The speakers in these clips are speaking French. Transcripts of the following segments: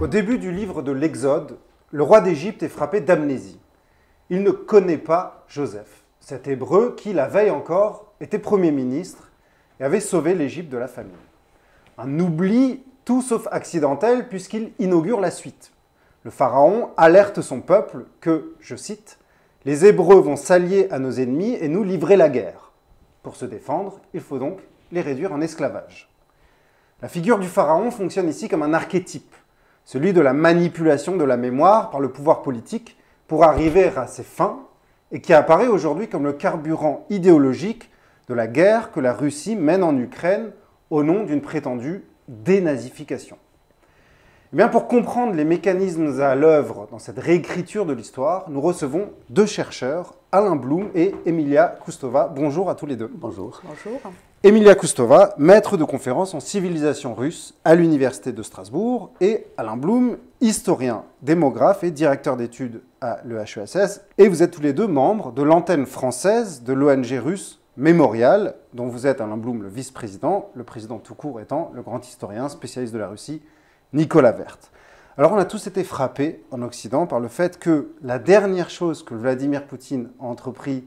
Au début du livre de l'Exode, le roi d'Égypte est frappé d'amnésie. Il ne connaît pas Joseph, cet Hébreu qui, la veille encore, était Premier ministre et avait sauvé l'Égypte de la famine. Un oubli tout sauf accidentel puisqu'il inaugure la suite. Le pharaon alerte son peuple que, je cite, « Les Hébreux vont s'allier à nos ennemis et nous livrer la guerre. Pour se défendre, il faut donc les réduire en esclavage. » La figure du pharaon fonctionne ici comme un archétype, celui de la manipulation de la mémoire par le pouvoir politique pour arriver à ses fins et qui apparaît aujourd'hui comme le carburant idéologique de la guerre que la Russie mène en Ukraine au nom d'une prétendue dénazification. Eh bien, pour comprendre les mécanismes à l'œuvre dans cette réécriture de l'histoire, nous recevons deux chercheurs, Alain Blum et Emilia Koustova. Bonjour à tous les deux. Bonjour. Bonjour. Emilia Koustova, maître de conférences en civilisation russe à l'Université de Strasbourg, et Alain Blum, historien, démographe et directeur d'études à l'EHESS. Et vous êtes tous les deux membres de l'antenne française de l'ONG russe Mémorial, dont vous êtes, Alain Blum, le vice-président, le président tout court étant le grand historien spécialiste de la Russie, Nicolas Werth. Alors on a tous été frappés en Occident par le fait que la dernière chose que Vladimir Poutine a entrepris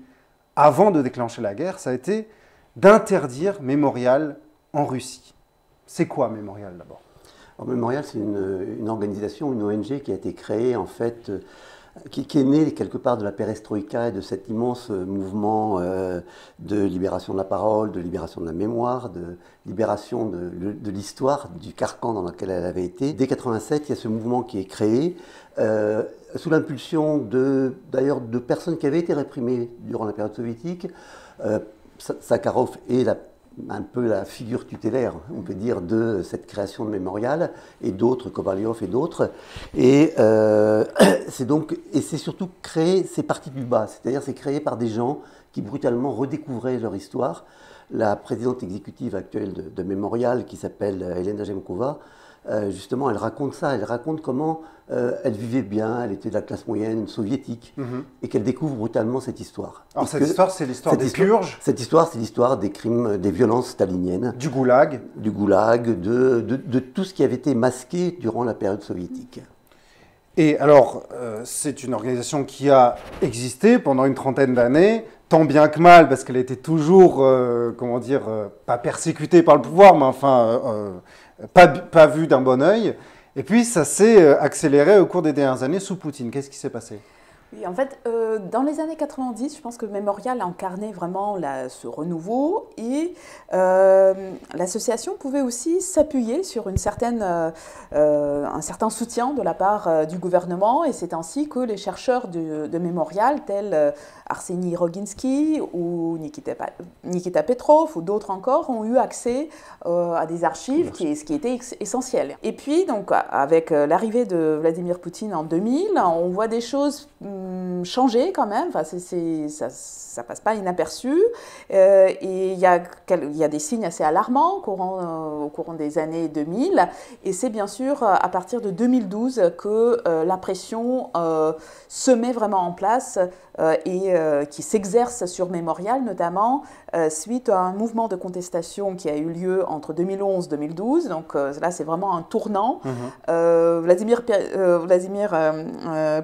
avant de déclencher la guerre, ça a été d'interdire Mémorial en Russie. C'est quoi Mémorial d'abord? Mémorial, c'est une organisation, une ONG qui a été créée en fait, qui est née quelque part de la perestroïka et de cet immense mouvement de libération de la parole, de libération de la mémoire, de libération de l'histoire, du carcan dans lequel elle avait été. Dès 1987, il y a ce mouvement qui est créé, sous l'impulsion d'ailleurs de personnes qui avaient été réprimées durant la période soviétique. Sakharov est un peu la figure tutélaire, on peut dire, de cette création de Mémorial, et d'autres, Kovalyov et d'autres. Et c'est surtout créé, c'est parti du bas, c'est-à-dire c'est créé par des gens qui brutalement redécouvraient leur histoire. La présidente exécutive actuelle de Mémorial, qui s'appelle Elena Gemkova, justement, elle raconte ça, elle raconte comment elle vivait bien, elle était de la classe moyenne soviétique, et qu'elle découvre brutalement cette histoire. Alors cette histoire, c'est l'histoire des purges? Cette histoire, c'est l'histoire des crimes, des violences staliniennes. Du goulag? Du goulag, de tout ce qui avait été masqué durant la période soviétique. Et alors, c'est une organisation qui a existé pendant une trentaine d'années, tant bien que mal, parce qu'elle était toujours, comment dire, pas persécutée par le pouvoir, mais enfin, pas vue d'un bon œil. Et puis, ça s'est accéléré au cours des dernières années sous Poutine. Qu'est-ce qui s'est passé? Oui, en fait, dans les années 90, je pense que Mémorial a incarné vraiment ce renouveau et l'association pouvait aussi s'appuyer sur un certain soutien de la part du gouvernement, et c'est ainsi que les chercheurs de Mémorial, tels Arseny Roginsky ou Nikita Petrov ou d'autres encore, ont eu accès à des archives, ce qui était essentiel. Et puis, donc, avec l'arrivée de Vladimir Poutine en 2000, on voit des choses changer quand même, enfin, ça passe pas inaperçu, et il y a des signes assez alarmants au courant des années 2000, et c'est bien sûr à partir de 2012 que la pression se met vraiment en place et qui s'exerce sur Mémorial, notamment suite à un mouvement de contestation qui a eu lieu entre 2011 et 2012, donc là c'est vraiment un tournant. Vladimir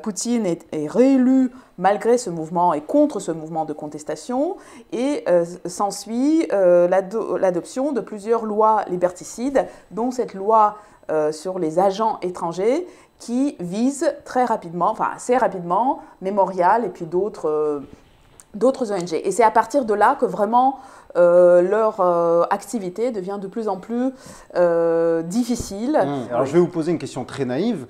Poutine est réélu malgré ce mouvement et contre ce mouvement de contestation, et s'ensuit l'adoption de plusieurs lois liberticides, dont cette loi sur les agents étrangers qui vise très rapidement, enfin assez rapidement, Mémorial et puis d'autres ONG. Et c'est à partir de là que vraiment leur activité devient de plus en plus difficile. Alors je vais vous poser une question très naïve.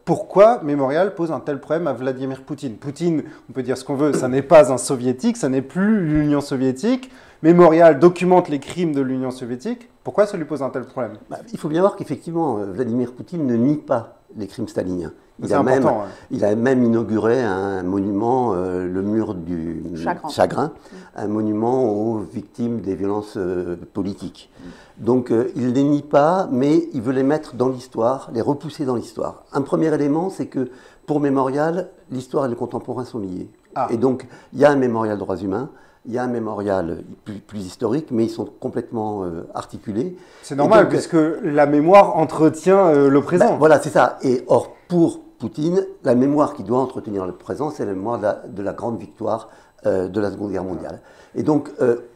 Pourquoi Mémorial pose un tel problème à Vladimir Poutine? Poutine, on peut dire ce qu'on veut, ça n'est pas un soviétique, ça n'est plus l'Union soviétique. Mémorial documente les crimes de l'Union soviétique. Pourquoi ça lui pose un tel problème? Il faut bien voir qu'effectivement, Vladimir Poutine ne nie pas les crimes staliniens. Il a même inauguré un monument, le mur du chagrin, un monument aux victimes des violences politiques. Donc il ne les nie pas, mais il veut les mettre dans l'histoire, les repousser dans l'histoire. Un premier élément, c'est que pour Mémorial, l'histoire et le contemporain sont liés. Et donc il y a un mémorial droits humains, il y a un mémorial plus historique, mais ils sont complètement articulés. C'est normal, donc, puisque la mémoire entretient le présent. Ben, voilà, c'est ça. Et or, pour Poutine, la mémoire qui doit entretenir le présent, c'est la mémoire de la grande victoire de la Seconde Guerre mondiale. Et donc,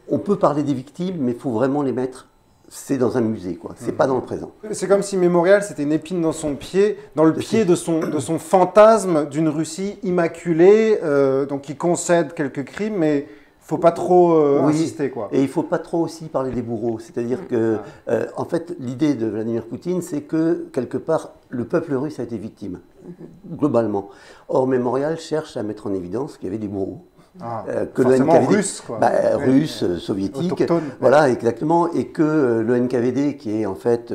on peut parler des victimes, mais il faut vraiment les mettre, c'est dans un musée, quoi. C'est pas dans le présent. C'est comme si Mémorial, c'était une épine dans son pied, dans le pied de son fantasme d'une Russie immaculée, donc qui concède quelques crimes, mais il ne faut pas trop insister, quoi. Et il ne faut pas trop aussi parler des bourreaux. C'est-à-dire que, en fait, l'idée de Vladimir Poutine, c'est que, quelque part, le peuple russe a été victime, globalement. Or, Mémorial cherche à mettre en évidence qu'il y avait des bourreaux. Que forcément russes, quoi. Russes, soviétiques, autochtones. Voilà, exactement, et que le NKVD, qui est en fait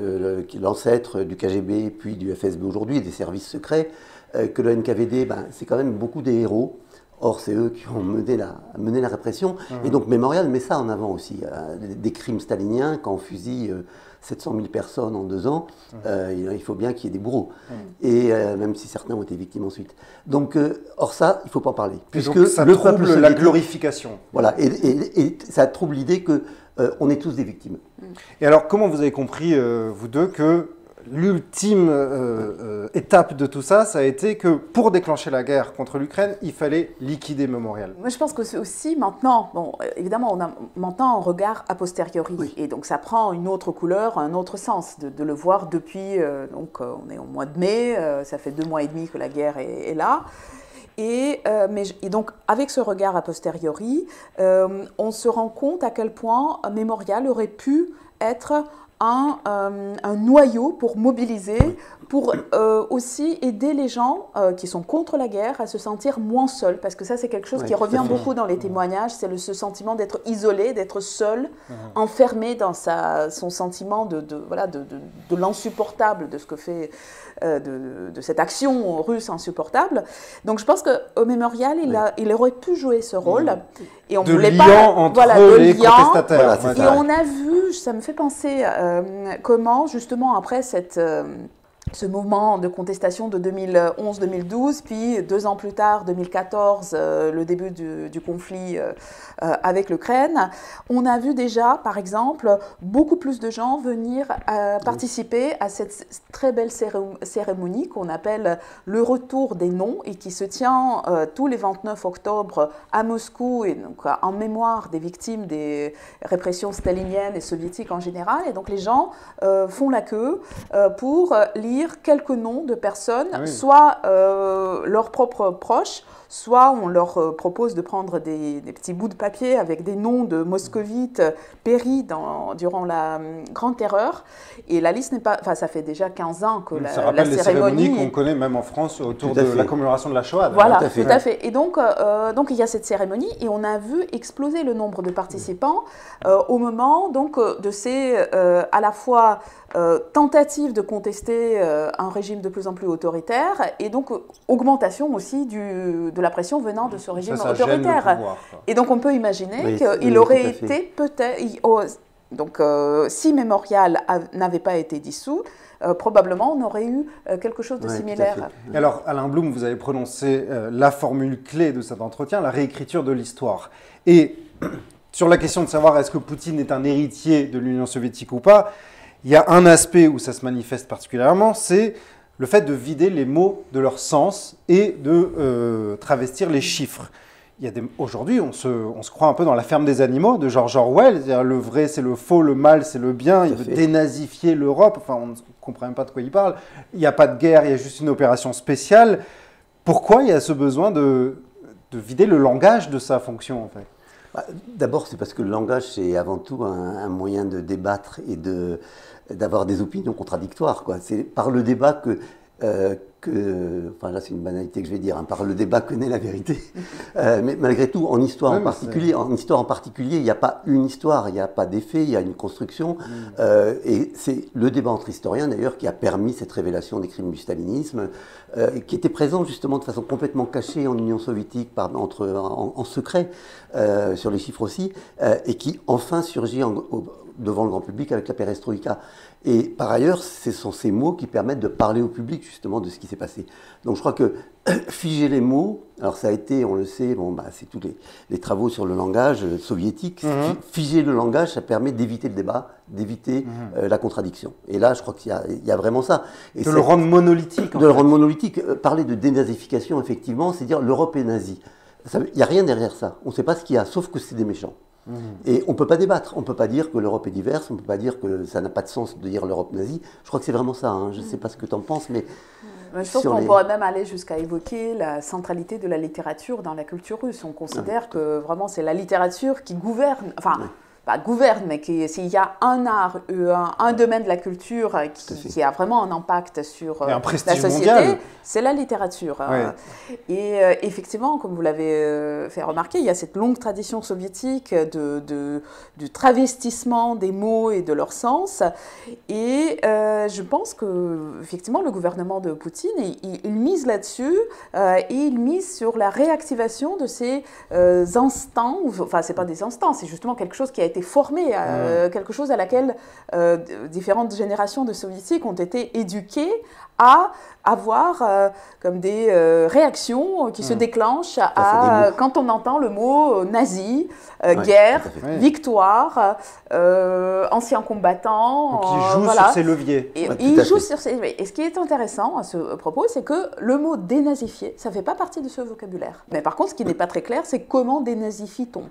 l'ancêtre du KGB puis du FSB aujourd'hui, des services secrets, que le NKVD, c'est quand même beaucoup des héros. Or, c'est eux qui ont mené la répression. Et donc, Mémorial met ça en avant aussi. Des crimes staliniens, quand on fusille 700 000 personnes en 2 ans, il faut bien qu'il y ait des bourreaux. Et même si certains ont été victimes ensuite. Donc, or ça, il ne faut pas en parler. Puisque donc, ça trouble la glorification. Voilà, et ça trouble l'idée qu'on est tous des victimes. Et alors, comment vous avez compris, vous deux, que l'ultime étape de tout ça, ça a été que pour déclencher la guerre contre l'Ukraine, il fallait liquider Mémorial. Moi, je pense que c'est aussi maintenant, bon, évidemment, on a maintenant un regard a posteriori. Oui. Et donc, ça prend une autre couleur, un autre sens de le voir depuis, donc on est au mois de mai, ça fait 2 mois et demi que la guerre est là. Et donc, avec ce regard a posteriori, on se rend compte à quel point Mémorial aurait pu être un noyau pour mobiliser, pour aussi aider les gens qui sont contre la guerre à se sentir moins seuls. Parce que ça, c'est quelque chose qui revient beaucoup dans les témoignages, c'est ce sentiment d'être isolé, d'être seul, enfermé dans son sentiment de l'insupportable, de ce que fait, de cette action russe insupportable. Donc je pense qu'au Mémorial, il aurait pu jouer ce rôle. Et on de voulait liant pas, entre les contestataires. Voilà, et on a vu, ça me fait penser comment justement après ce mouvement de contestation de 2011-2012, puis 2 ans plus tard, 2014, le début du conflit avec l'Ukraine, on a vu déjà, par exemple, beaucoup plus de gens venir participer à cette très belle cérémonie qu'on appelle le retour des noms et qui se tient tous les 29 octobre à Moscou, et donc en mémoire des victimes des répressions staliniennes et soviétiques en général. Et donc les gens font la queue pour lire quelques noms de personnes, soit leurs propres proches, soit on leur propose de prendre des petits bouts de papier avec des noms de moscovites péris durant la Grande Terreur. Et la liste n'est pas... Enfin, ça fait déjà 15 ans que ça rappelle la les cérémonies qu'on connaît même en France autour de la commémoration de la Shoah. Voilà, tout à fait. Et donc, il y a cette cérémonie et on a vu exploser le nombre de participants au moment donc, de ces à la fois tentatives de contester un régime de plus en plus autoritaire et donc augmentation aussi de la pression venant de ce régime autoritaire. Pouvoir, et donc on peut imaginer qu'il aurait été peut-être... Donc si Mémorial n'avait pas été dissous, probablement on aurait eu quelque chose de similaire. Et alors Alain Blum, vous avez prononcé la formule clé de cet entretien, la réécriture de l'histoire. Et sur la question de savoir est-ce que Poutine est un héritier de l'Union soviétique ou pas, il y a un aspect où ça se manifeste particulièrement, c'est le fait de vider les mots de leur sens et de travestir les chiffres. Aujourd'hui, on se croit un peu dans La ferme des animaux de George Orwell. C'est-à-dire, le vrai, c'est le faux, le mal, c'est le bien. Il veut dénazifier l'Europe. Enfin, on ne comprend même pas de quoi il parle. Il n'y a pas de guerre, il y a juste une opération spéciale. Pourquoi il y a ce besoin de vider le langage de sa fonction, en fait ? D'abord, c'est parce que le langage, c'est avant tout un moyen de débattre et d'avoir des opinions contradictoires, quoi. C'est par le débat enfin là c'est une banalité que je vais dire, par le débat que naît la vérité. Mais malgré tout, en histoire en particulier, il n'y a pas une histoire, il n'y a pas d'effet, il y a une construction. Et c'est le débat entre historiens d'ailleurs qui a permis cette révélation des crimes du stalinisme, qui était présent justement de façon complètement cachée en Union soviétique, en secret, sur les chiffres aussi, et qui enfin surgit devant le grand public avec la perestroïka. Et par ailleurs, ce sont ces mots qui permettent de parler au public justement de ce qui s'est passé. Donc je crois que figer les mots, alors ça a été, on le sait, bon, bah, c'est tous les travaux sur le langage soviétique. Figer le langage, ça permet d'éviter le débat, d'éviter la contradiction. Et là, je crois qu'il y a vraiment ça. Et de le rendre monolithique. Le rendre monolithique. Parler de dénazification, effectivement, c'est dire l'Europe est nazie. Il n'y a rien derrière ça. On ne sait pas ce qu'il y a, sauf que c'est des méchants. Et on ne peut pas débattre. On ne peut pas dire que l'Europe est diverse. On ne peut pas dire que ça n'a pas de sens de dire l'Europe nazie. Je crois que c'est vraiment ça. Hein. Je ne sais pas ce que tu en penses, mais... Je pense qu'on pourrait même aller jusqu'à évoquer la centralité de la littérature dans la culture russe. On considère que vraiment c'est la littérature qui gouverne, enfin pas gouverne, mais s'il y a un art, un domaine de la culture qui a vraiment un impact sur la société, c'est la littérature. Et effectivement, comme vous l'avez fait remarquer, il y a cette longue tradition soviétique du travestissement des mots et de leur sens. Et je pense que effectivement, le gouvernement de Poutine, il mise là-dessus et il mise sur la réactivation de ces instants. Enfin, c'est pas des instants, c'est justement quelque chose qui a été formé, quelque chose à laquelle différentes générations de soviétiques ont été éduquées à avoir comme des réactions qui se déclenchent quand on entend le mot nazi, guerre, victoire, ancien combattant. Donc il joue sur ses leviers. Il joue sur ses leviers. Et ce qui est intéressant à ce propos, c'est que le mot dénazifier, ça ne fait pas partie de ce vocabulaire. Mais par contre, ce qui n'est pas très clair, c'est comment dénazifie-t-on ?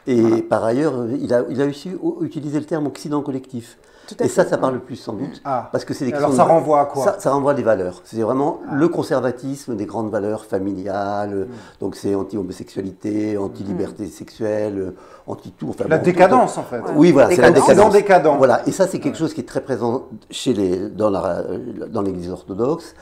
Et par ailleurs, il a aussi utilisé le terme Occident collectif. Et ça parle plus sans doute. Parce que c'est des alors ça renvoie à quoi? Ça renvoie à des valeurs. C'est vraiment le conservatisme des grandes valeurs familiales. Donc c'est anti-homosexualité, anti-liberté sexuelle, anti-tout. Enfin, la décadence en fait. Oui, voilà, c'est la décadence. Décadent. Voilà. Et ça, c'est quelque chose qui est très présent dans l'Église orthodoxe.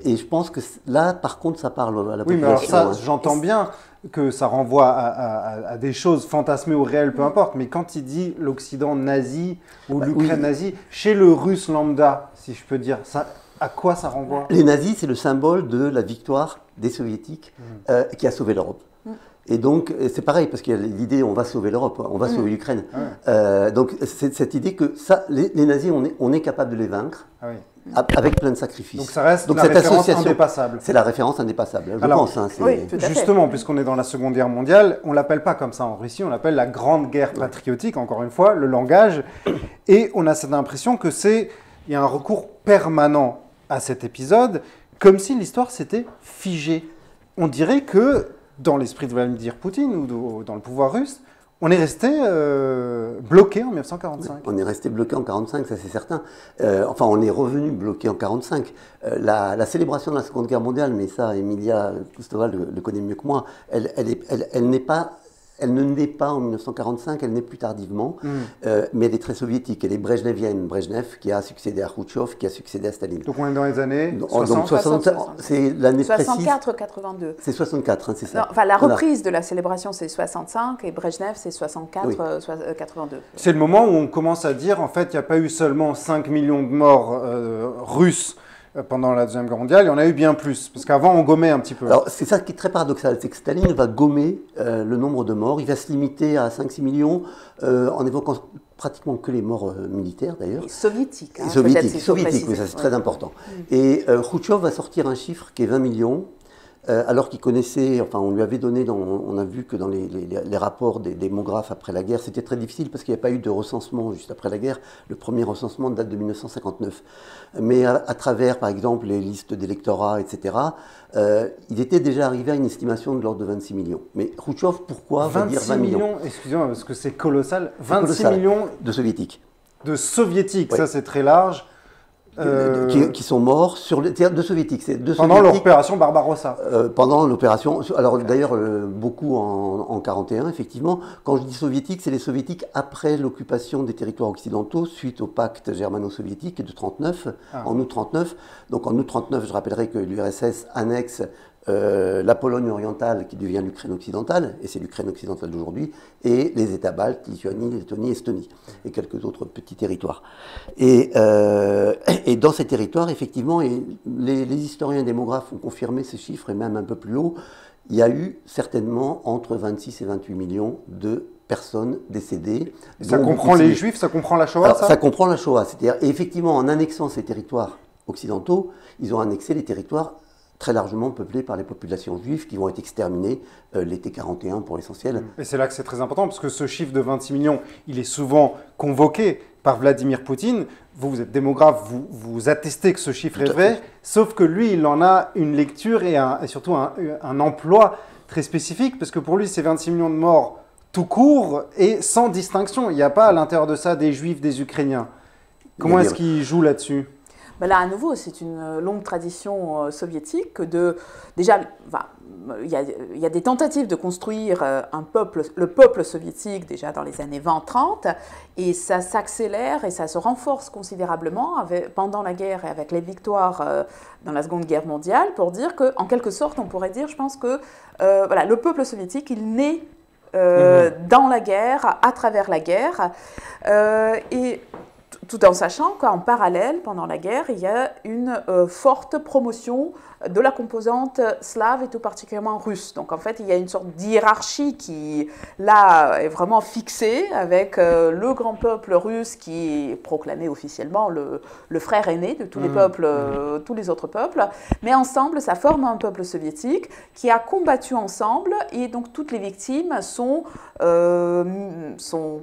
Et je pense que là, par contre, ça parle à la population. Oui, mais alors ça, j'entends bien que ça renvoie à des choses fantasmées ou réelles, peu importe. Mais quand il dit l'Occident nazi ou l'Ukraine nazie, chez le Russe lambda, si je peux dire, ça, à quoi ça renvoie? Les nazis, c'est le symbole de la victoire des soviétiques qui a sauvé l'Europe. Et donc, c'est pareil, parce qu'il y a l'idée on va sauver l'Europe, on va sauver l'Ukraine. Donc, c'est cette idée que ça, les nazis, on est capable de les vaincre. Avec plein de sacrifices. Donc ça reste la référence indépassable. C'est la référence indépassable, je pense. Hein, justement, puisqu'on est dans la Seconde Guerre mondiale, on ne l'appelle pas comme ça en Russie, on l'appelle la Grande Guerre patriotique, encore une fois, le langage. Et on a cette impression qu'il y a un recours permanent à cet épisode, comme si l'histoire s'était figée. On dirait que dans l'esprit de Vladimir Poutine ou dans le pouvoir russe, on est resté bloqué en 1945. On est resté bloqué en 1945, ça c'est certain. Enfin, on est revenu bloqué en 1945. La célébration de la Seconde Guerre mondiale, mais ça, Emilia Kustova le connaît mieux que moi, elle ne naît pas en 1945, elle naît plus tardivement, mais elle est très soviétique. Elle est brejnevienne. Brejnev qui a succédé à Khrouchtchev, qui a succédé à Staline. Donc on est dans les années 60. Donc 60. C'est l'année précise. 64-82. C'est 64, hein, c'est ça. Non, enfin, la reprise de la célébration, c'est 65, et Brejnev, c'est 64-82. C'est le moment où on commence à dire, en fait, il n'y a pas eu seulement 5 millions de morts russes pendant la Deuxième Guerre mondiale, il y en a eu bien plus, parce qu'avant on gommait un petit peu. Alors c'est ça qui est très paradoxal, c'est que Staline va gommer le nombre de morts, il va se limiter à 5-6 millions, en évoquant pratiquement que les morts militaires d'ailleurs. Soviétiques. Soviétiques, oui, ça c'est très important. Et Khrouchtchev va sortir un chiffre qui est 20 millions, alors qu'il connaissait, enfin on lui avait donné, on a vu que dans les rapports des démographes après la guerre, c'était très difficile parce qu'il n'y a pas eu de recensement juste après la guerre. Le premier recensement date de 1959. Mais à travers, par exemple, les listes d'électorat, etc., il était déjà arrivé à une estimation de l'ordre de 26 millions. Mais Khrouchtchev, pourquoi va dire 20 millions? Excusez-moi, parce que c'est colossal. 26 millions de soviétiques. De soviétiques, ça c'est très large. Qui sont morts sur les théâtres de soviétiques. Pendant l'opération Barbarossa. Pendant l'opération, alors d'ailleurs beaucoup en 41 effectivement. Quand je dis soviétique, c'est les soviétiques après l'occupation des territoires occidentaux suite au pacte germano-soviétique de 39, en août 39. Donc en août 39, je rappellerai que l'URSS annexe la Pologne orientale qui devient l'Ukraine occidentale, et c'est l'Ukraine occidentale d'aujourd'hui, et les États baltes, Lituanie, Lettonie, Estonie, et quelques autres petits territoires. Et dans ces territoires, effectivement, et les historiens démographes ont confirmé ces chiffres, et même un peu plus haut, il y a eu certainement entre 26 et 28 millions de personnes décédées. Ça comprend les Juifs, ça comprend la Shoah, alors, ça ça comprend la Shoah. C'est-à-dire, et effectivement, en annexant ces territoires occidentaux, ils ont annexé les territoires très largement peuplés par les populations juives qui vont être exterminées l'été 41 pour l'essentiel. Et c'est là que c'est très important, parce que ce chiffre de 26 millions, il est souvent convoqué par Vladimir Poutine. Vous êtes démographe, vous attestez que ce chiffre est vrai, sauf que lui, il en a une lecture et surtout un emploi très spécifique, parce que pour lui, c'est 26 millions de morts tout court et sans distinction. Il n'y a pas à l'intérieur de ça des Juifs, des Ukrainiens. Comment est-ce qu'il joue là-dessus ? Ben là, à nouveau, c'est une longue tradition soviétique de... Déjà, il y a des tentatives de construire le peuple soviétique déjà dans les années 20-30, et ça s'accélère et ça se renforce considérablement pendant la guerre et avec les victoires dans la Seconde Guerre mondiale, pour dire qu'en quelque sorte, on pourrait dire, je pense que voilà, le peuple soviétique, il naît dans la guerre, à travers la guerre, et tout en sachant qu'en parallèle, pendant la guerre, il y a une forte promotion de la composante slave et tout particulièrement russe. Donc en fait, il y a une sorte d'hiérarchie qui, là, est vraiment fixée avec le grand peuple russe qui est proclamé officiellement le frère aîné de tous les peuples, tous les autres peuples. Mais ensemble, ça forme un peuple soviétique qui a combattu ensemble, et donc toutes les victimes sont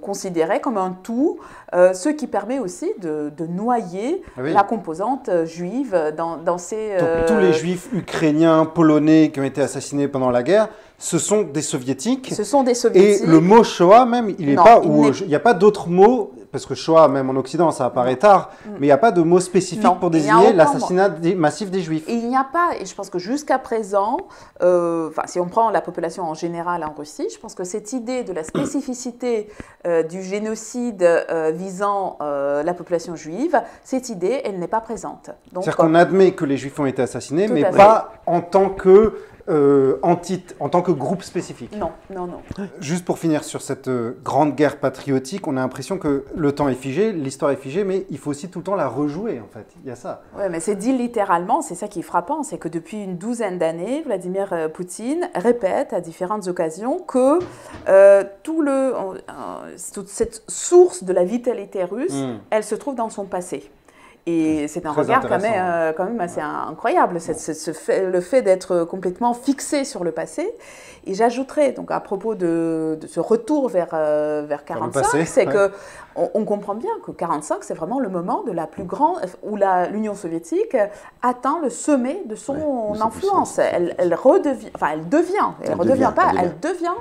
considérées comme un tout, ce qui permet aussi de noyer la composante juive dans ces... Donc, tous les Juifs ukrainiens, polonais qui ont été assassinés pendant la guerre, ce sont des soviétiques. Ce sont des soviétiques. Et le mot Shoah même, il n'y a pas d'autre mot, parce que Shoah même en Occident ça apparaît tard, mais il n'y a pas de mot spécifique pour désigner l'assassinat massif des Juifs. Et il n'y a pas, et je pense que jusqu'à présent, si on prend la population en général en Russie, je pense que cette idée de la spécificité du génocide visant la population juive, cette idée, elle n'est pas présente. C'est-à-dire qu'on admet que les Juifs ont été assassinés, mais pas en tant que en tant que groupe spécifique. Non. Juste pour finir sur cette grande guerre patriotique, on a l'impression que le temps est figé, l'histoire est figée, mais il faut aussi tout le temps la rejouer, en fait. Il y a ça. Oui, mais c'est dit littéralement, c'est ça qui est frappant, c'est que depuis une douzaine d'années, Vladimir Poutine répète à différentes occasions que toute cette source de la vitalité russe, elle se trouve dans son passé. Et c'est un regard quand même assez incroyable, le fait d'être complètement fixé sur le passé. Et j'ajouterais, donc à propos de ce retour vers 45, c'est que on comprend bien que 45, c'est vraiment le moment de la plus grande, où l'Union soviétique atteint le sommet de son influence. Elle devient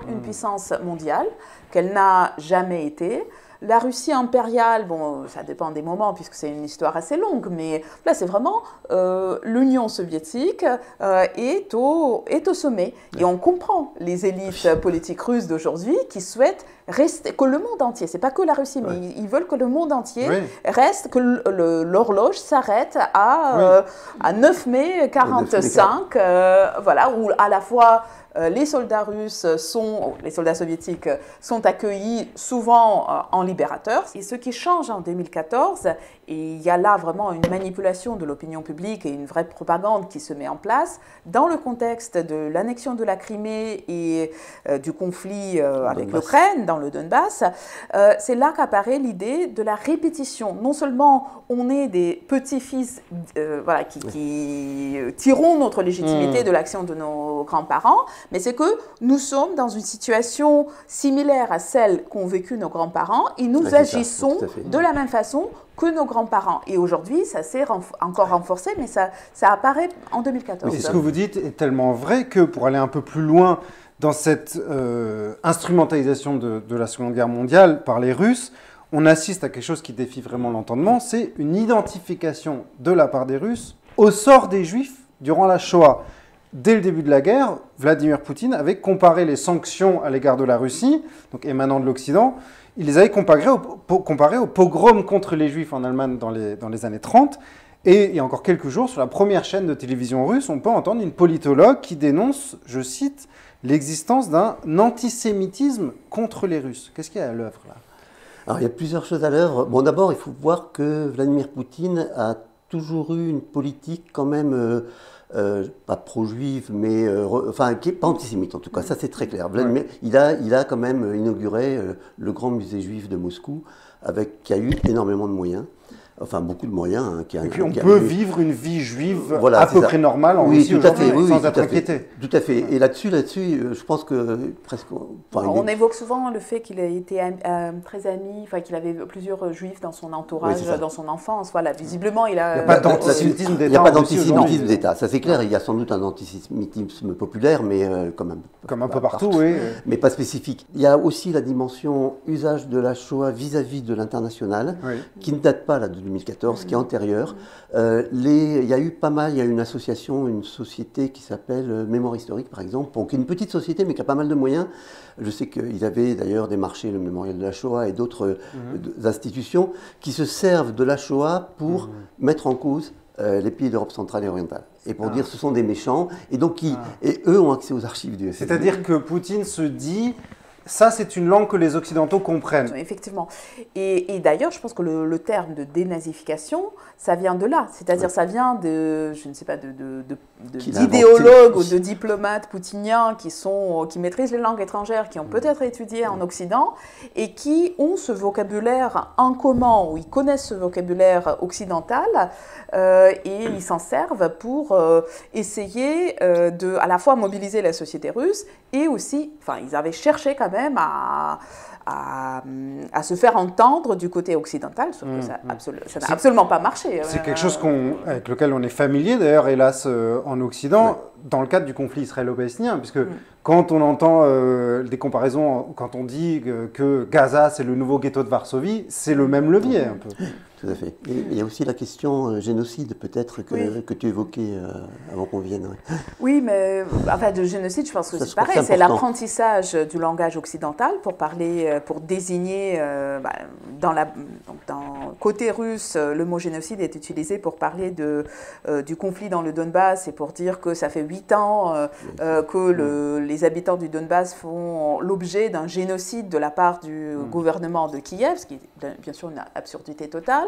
une puissance mondiale qu'elle n'a jamais été. La Russie impériale, bon, ça dépend des moments puisque c'est une histoire assez longue, mais là c'est vraiment l'Union soviétique est au sommet. Et on comprend les élites politiques russes d'aujourd'hui qui souhaitent rester, que le monde entier, c'est pas que la Russie, mais ils veulent que le monde entier reste, que l'horloge s'arrête à 9 mai 45, voilà, où à la fois les soldats soviétiques sont accueillis souvent en libérateurs. Et ce qui change en 2014, et il y a là vraiment une manipulation de l'opinion publique et une vraie propagande qui se met en place, dans le contexte de l'annexion de la Crimée et du conflit avec l'Ukraine, dans le Donbass, c'est là qu'apparaît l'idée de la répétition. Non seulement on est des petits-fils qui tirons notre légitimité de l'action de nos grands-parents, mais c'est que nous sommes dans une situation similaire à celle qu'ont vécu nos grands-parents et nous agissons de la même façon que nos grands-parents. Et aujourd'hui, ça s'est encore renforcé, mais ça apparaît en 2014. Mais ce que vous dites est tellement vrai que pour aller un peu plus loin dans cette instrumentalisation de la Seconde Guerre mondiale par les Russes, on assiste à quelque chose qui défie vraiment l'entendement, c'est une identification de la part des Russes au sort des Juifs durant la Shoah. Dès le début de la guerre, Vladimir Poutine avait comparé les sanctions à l'égard de la Russie, donc émanant de l'Occident, il les avait comparées au pogrom contre les Juifs en Allemagne dans les années 30. Et il y a encore quelques jours, sur la première chaîne de télévision russe, on peut entendre une politologue qui dénonce, je cite, l'existence d'un antisémitisme contre les Russes. Qu'est-ce qu'il y a à l'œuvre là ? Alors il y a plusieurs choses à l'œuvre. Bon, d'abord, il faut voir que Vladimir Poutine a toujours eu une politique quand même pas pro-juive, mais enfin qui n'est pas antisémite en tout cas, ça c'est très clair. Vladimir, il a quand même inauguré le grand musée juif de Moscou, qui a eu énormément de moyens. Enfin, beaucoup de moyens. Hein, et puis on peut vivre une vie juive voilà, à peu près normale en Russie aujourd'hui, sans être inquiété. Tout à fait. Et là-dessus, je pense que presque... Enfin, on évoque souvent le fait qu'il a été très ami, enfin qu'il avait plusieurs juifs dans son entourage, dans son enfance. Voilà, visiblement, il a... Il n'y a pas d'antisémitisme d'État. Il n'y a pas d'antisémitisme d'État, ça c'est clair. Il y a sans doute un antisémitisme populaire, mais comme un peu partout, oui. Mais pas spécifique. Il y a aussi la dimension usage de la Shoah vis-à-vis de l'international, qui ne date pas là, de 2014, qui est antérieure. Il y a eu pas mal, il y a une association, une société qui s'appelle Mémoire Historique, par exemple, qui est une petite société, mais qui a pas mal de moyens. Je sais qu'ils avaient d'ailleurs démarché le Mémorial de la Shoah et d'autres institutions qui se servent de la Shoah pour mettre en cause les pays d'Europe centrale et orientale. Et pour dire ce sont des méchants, et donc et eux ont accès aux archives du FSB. C'est-à-dire que Poutine se dit... Ça, c'est une langue que les Occidentaux comprennent. Effectivement. Et d'ailleurs, je pense que le terme de dénazification, ça vient de là. C'est-à-dire, ça vient de, je ne sais pas, d'idéologues ou de diplomates poutiniens qui maîtrisent les langues étrangères, qui ont peut-être étudié en Occident et qui ont ce vocabulaire en commun, ou ils connaissent ce vocabulaire occidental et ils s'en servent pour essayer de, à la fois mobiliser la société russe et aussi, enfin, ils avaient cherché quand même à se faire entendre du côté occidental, sauf que ça n'a absolument pas marché. C'est quelque chose avec lequel on est familier, d'ailleurs, hélas, en Occident, dans le cadre du conflit israélo-palestinien, puisque quand on entend des comparaisons, quand on dit que Gaza, c'est le nouveau ghetto de Varsovie, c'est le même levier, un peu. Tout à fait. Et il y a aussi la question génocide, peut-être, que tu évoquais avant qu'on vienne. Oui, mais enfin, de génocide, je pense que c'est pareil. C'est l'apprentissage du langage occidental pour désigner, côté russe, le mot génocide est utilisé pour parler du conflit dans le Donbass et pour dire que ça fait 8 ans que les habitants du Donbass font l'objet d'un génocide de la part du gouvernement de Kiev, ce qui est bien sûr une absurdité totale.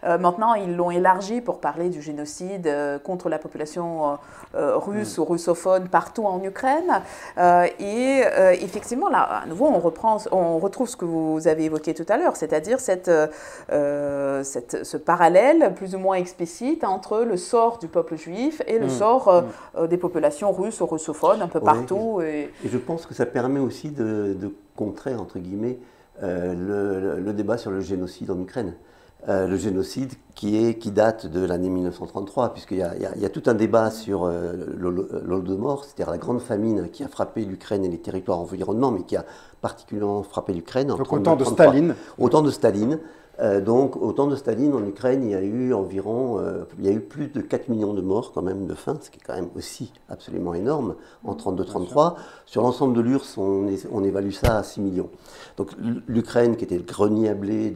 Maintenant, ils l'ont élargi pour parler du génocide contre la population russe ou russophone partout en Ukraine. Et effectivement, là, à nouveau, on retrouve ce que vous avez évoqué tout à l'heure, c'est-à-dire ce parallèle plus ou moins explicite entre le sort du peuple juif et le sort des populations russes ou russophones un peu partout. Et je pense que ça permet aussi de contrer, entre guillemets, le débat sur le génocide en Ukraine. Le génocide qui date de l'année 1933, puisqu'il y a tout un débat sur l'Holodomor, c'est-à-dire la grande famine qui a frappé l'Ukraine et les territoires environnants, mais qui a particulièrement frappé l'Ukraine. Donc au temps de Staline. Au temps de Staline. Donc, au temps de Staline, en Ukraine, il y a eu plus de 4 millions de morts quand même de faim, ce qui est quand même aussi absolument énorme, en 32-33. Sur l'ensemble de l'URSS, on évalue ça à 6 millions. Donc l'Ukraine, qui était le grenier à blé,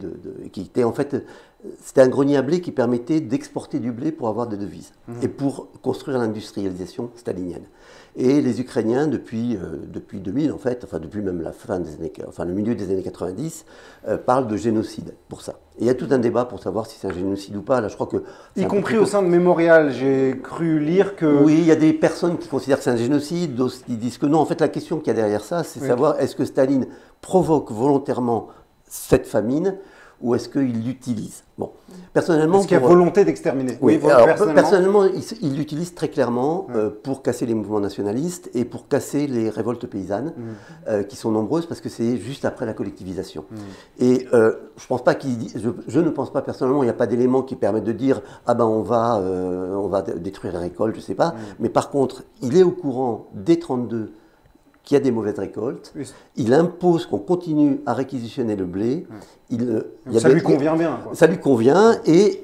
c'était un grenier à blé qui permettait d'exporter du blé pour avoir des devises et pour construire l'industrialisation stalinienne. Et les Ukrainiens, depuis 2000 en fait, enfin depuis même le milieu des années 90, parlent de génocide pour ça. Et il y a tout un débat pour savoir si c'est un génocide ou pas. Là, je crois que y compris au sein de Mémorial, j'ai cru lire que... Oui, il y a des personnes qui considèrent que c'est un génocide, d'autres qui disent que non. En fait, la question qu'il y a derrière ça, c'est savoir est-ce que Staline provoque volontairement cette famine ou est-ce qu'il l'utilise? Bon, personnellement... Est-ce qu'il y a volonté d'exterminer? Oui, alors, personnellement, il l'utilise très clairement pour casser les mouvements nationalistes et pour casser les révoltes paysannes, qui sont nombreuses parce que c'est juste après la collectivisation. Et je ne pense pas personnellement, il n'y a pas d'éléments qui permettent de dire « Ah ben on va détruire les récoltes », je ne sais pas. Mais par contre, il est au courant dès 1932 qu'il y a des mauvaises récoltes, il impose qu'on continue à réquisitionner le blé. Ça lui convient bien. Quoi. Ça lui convient et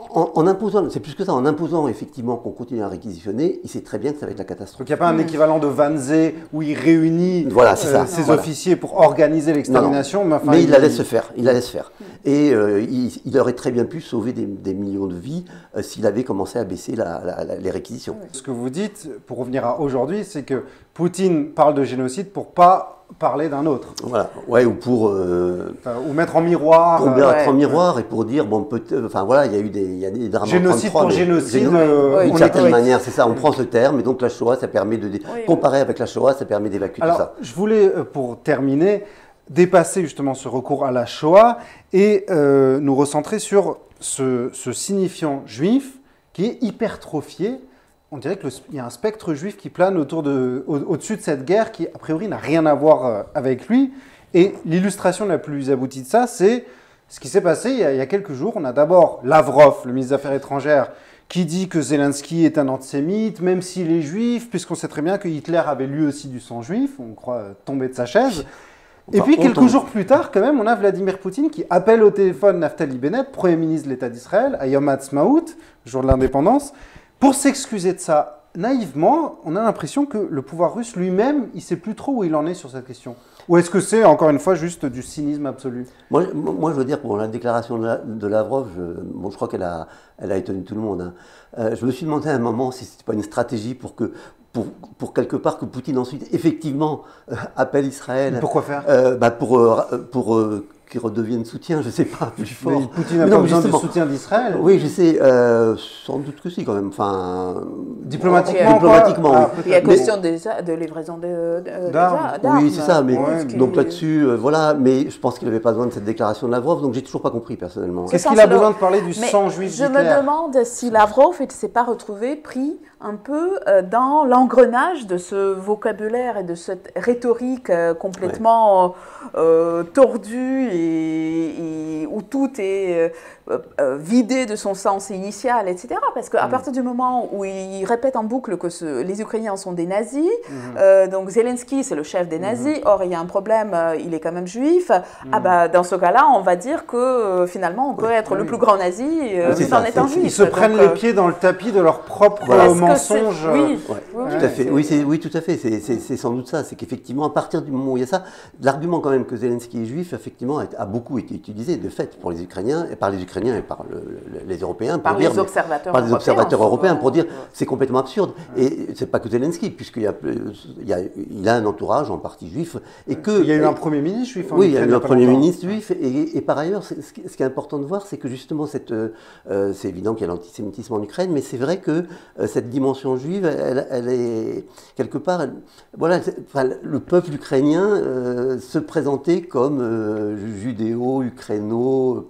en imposant, c'est plus que ça, en imposant effectivement qu'on continue à réquisitionner, il sait très bien que ça va être la catastrophe. Donc il n'y a pas un équivalent de Wannsee où il réunit ses officiers pour organiser l'extermination, mais il la laisse faire. Et il aurait très bien pu sauver des millions de vies s'il avait commencé à baisser les réquisitions. Ce que vous dites, pour revenir à aujourd'hui, c'est que Poutine parle de génocide pour pas parler d'un autre. Voilà, ouais, ou pour Ou mettre en miroir. mettre en miroir et pour dire bon enfin voilà, il y a des drames génocide en 1933, pour génocide. d'une certaine manière, c'est ça. On prend ce terme et donc la Shoah, ça permet de comparer avec la Shoah, ça permet d'évacuer tout ça. Je voulais, pour terminer, dépasser justement ce recours à la Shoah et nous recentrer sur ce signifiant juif qui est hypertrophié. On dirait qu'il y a un spectre juif qui plane au-dessus de cette guerre qui, a priori, n'a rien à voir avec lui. Et l'illustration la plus aboutie de ça, c'est ce qui s'est passé il y a quelques jours. On a d'abord Lavrov, le ministre des Affaires étrangères, qui dit que Zelensky est un antisémite, même s'il est juif, puisqu'on sait très bien que Hitler avait lui aussi du sang juif. On croit tomber de sa chaise. Et puis, quelques jours plus tard, quand même, on a Vladimir Poutine qui appelle au téléphone Naftali Bennett, Premier ministre de l'État d'Israël, à Yom HaAtzmaut, jour de l'indépendance, pour s'excuser de ça. Naïvement, on a l'impression que le pouvoir russe lui-même, il ne sait plus trop où il en est sur cette question. Ou est-ce que c'est, encore une fois, juste du cynisme absolu? Moi, je veux dire, pour la déclaration de Lavrov, je crois qu'elle a étonné tout le monde. Hein. Je me suis demandé à un moment si ce n'était pas une stratégie pour quelque part que Poutine ensuite, effectivement, appelle Israël. Pourquoi faire pour qu'ils redeviennent soutien, je ne sais pas, plus fort. Mais Poutine n'a pas besoin du soutien d'Israël. Oui, je sais, sans doute que si quand même. Enfin, diplomatiquement, oui. Il y a question de livraison d'armes. Oui, c'est ça. Mais donc là-dessus, voilà. Mais je pense qu'il n'avait pas besoin de cette déclaration de Lavrov, donc j'ai toujours pas compris personnellement. Qu'est-ce qu'il a besoin de parler du sang juif d'Hitler? Je me demande si Lavrov ne s'est pas retrouvé pris un peu dans l'engrenage de ce vocabulaire et de cette rhétorique complètement tordue et où tout est vidé de son sens initial, etc. Parce qu'à partir du moment où il répète en boucle que les Ukrainiens sont des nazis, donc Zelensky c'est le chef des nazis, or il y a un problème, il est quand même juif, dans ce cas-là on va dire que finalement on peut être le plus grand nazi tout en étant juif. Ils se prennent les pieds dans le tapis de leur propre mensonge. Oui, tout à fait. Oui, tout à fait. C'est sans doute ça. C'est qu'effectivement, à partir du moment où il y a ça, l'argument quand même que Zelensky est juif, effectivement, a beaucoup été utilisé de fait pour les Ukrainiens et par les Ukrainiens et par les Européens, par les observateurs européens, pour dire c'est complètement absurde. Et c'est pas que Zelensky, puisqu'il a un entourage en partie juif et que il y a eu un premier ministre juif. Oui, il y a eu un premier ministre juif et par ailleurs, ce qui est important de voir, c'est que justement c'est évident qu'il y a l'antisémitisme en Ukraine, mais c'est vrai que cette dimension juive, elle est quelque part, le peuple ukrainien se présentait comme judéo, ukraino,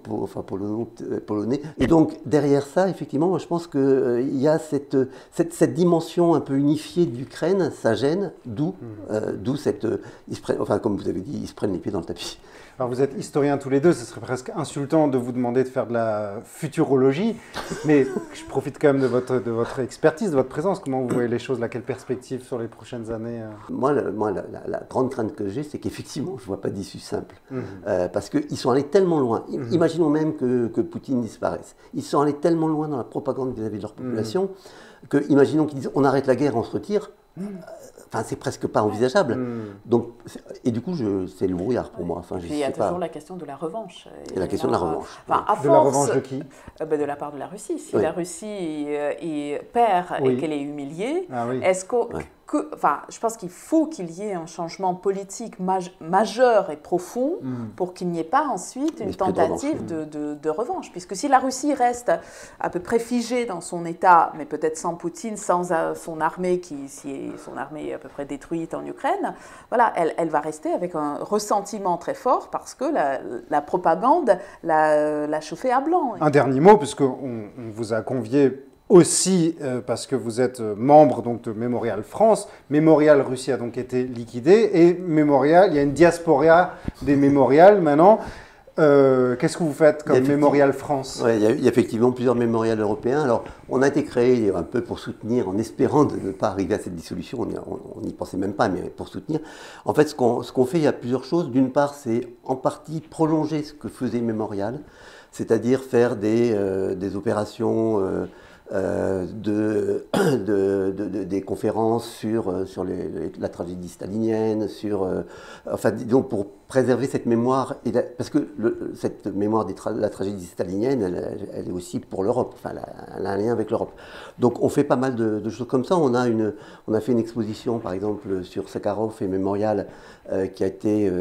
polonais. Et donc derrière ça, effectivement, moi je pense qu'il y a cette dimension un peu unifiée d'Ukraine, ça gêne, d'où comme vous avez dit, ils se prennent les pieds dans le tapis. Alors vous êtes historiens tous les deux, ce serait presque insultant de vous demander de faire de la futurologie, mais je profite quand même de votre expertise, de votre présence. Comment vous voyez les choses, quelle perspective sur les prochaines années? Moi, la grande crainte que j'ai, c'est qu'effectivement, je ne vois pas d'issue simple. Parce qu'ils sont allés tellement loin. Imaginons même que Poutine disparaisse. Ils sont allés tellement loin dans la propagande vis-à-vis de leur population que, imaginons qu'ils disent on arrête la guerre, on se retire. Enfin, c'est presque pas envisageable. Donc, et du coup, c'est le brouillard pour moi. Enfin, il y a toujours la question de la revanche. Et la question de la revanche. La revanche de qui? De la part de la Russie. Si la Russie perd et qu'elle est humiliée, est-ce je pense qu'il faut qu'il y ait un changement politique majeur et profond pour qu'il n'y ait pas ensuite une tentative de revanche. Puisque si la Russie reste à peu près figée dans son état, mais peut-être sans Poutine, sans son armée son armée est à peu près détruite en Ukraine, voilà, elle va rester avec un ressentiment très fort parce que la propagande l'a chauffée à blanc. Un dernier mot, puisqu'on vous a convié aussi parce que vous êtes membre donc, de Mémorial France. Mémorial Russie a donc été liquidé et Mémorial, il y a une diaspora des Mémorial maintenant. Qu'est-ce que vous faites comme Mémorial France? Il y a effectivement plusieurs mémorials européens. Alors, on a été créé un peu pour soutenir, en espérant de ne pas arriver à cette dissolution, on n'y pensait même pas, mais pour soutenir. En fait, ce qu'on fait, il y a plusieurs choses. D'une part, c'est en partie prolonger ce que faisait Mémorial, c'est-à-dire faire des opérations... des conférences sur la tragédie stalinienne, disons préserver cette mémoire, parce que cette mémoire de la tragédie stalinienne, elle est aussi pour l'Europe, enfin, elle a un lien avec l'Europe. Donc on fait pas mal de choses comme ça. On a fait une exposition, par exemple, sur Sakharov et Mémorial, qui a été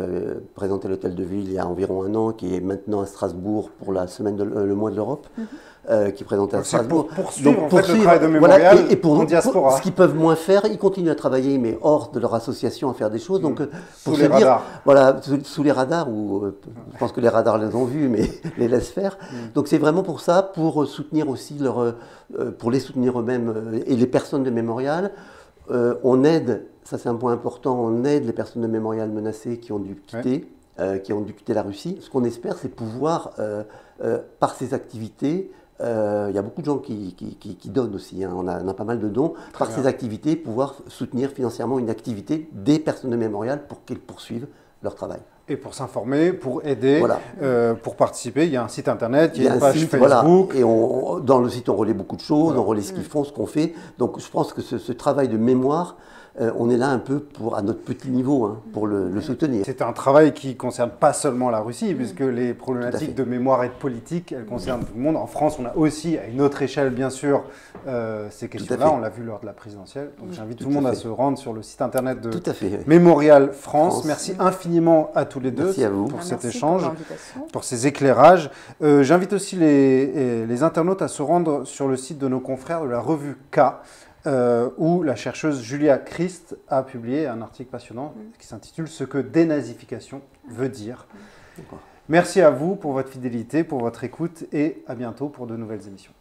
présentée à l'Hôtel de Ville il y a environ un an, qui est maintenant à Strasbourg pour la semaine le mois de l'Europe. Qui est présenté à Strasbourg. Pour poursuivre, en fait, le travail de Mémorial, voilà, et pour en diaspora. Ce qu'ils peuvent moins faire, ils continuent à travailler, mais hors de leur association, à faire des choses. Donc, pour sous les radars. Voilà, sous les radars, ou je pense que les radars les ont vus, mais les laissent faire. Donc c'est vraiment pour ça, pour soutenir aussi pour les soutenir eux-mêmes et les personnes de Mémorial. On aide, ça c'est un point important, on aide les personnes de Mémorial menacées qui ont dû quitter. Qui ont dû quitter la Russie. Ce qu'on espère, c'est pouvoir, par ces activités, il y a beaucoup de gens qui donnent aussi, hein. On a pas mal de dons. Par ces activités, pouvoir soutenir financièrement une activité des personnes de Mémorial pour qu'elles poursuivent leur travail. Et pour s'informer, pour aider, voilà. Pour participer, il y a un site internet, il y a une page Facebook. Voilà. Et dans le site, on relaie beaucoup de choses, on relaie ce qu'ils font, ce qu'on fait. Donc je pense que ce travail de mémoire, on est là un peu à notre petit niveau, hein, pour le soutenir. C'est un travail qui ne concerne pas seulement la Russie, puisque les problématiques de mémoire et de politique, elles concernent tout le monde. En France, on a aussi, à une autre échelle bien sûr, ces questions-là. On l'a vu lors de la présidentielle. Donc j'invite tout le monde à se rendre sur le site internet de Mémorial France. Merci infiniment à tous les deux pour cet échange, pour ces éclairages. J'invite aussi les internautes à se rendre sur le site de nos confrères de la revue K, où la chercheuse Julia Christ a publié un article passionnant qui s'intitule « Ce que dénazification veut dire ». Merci à vous pour votre fidélité, pour votre écoute et à bientôt pour de nouvelles émissions.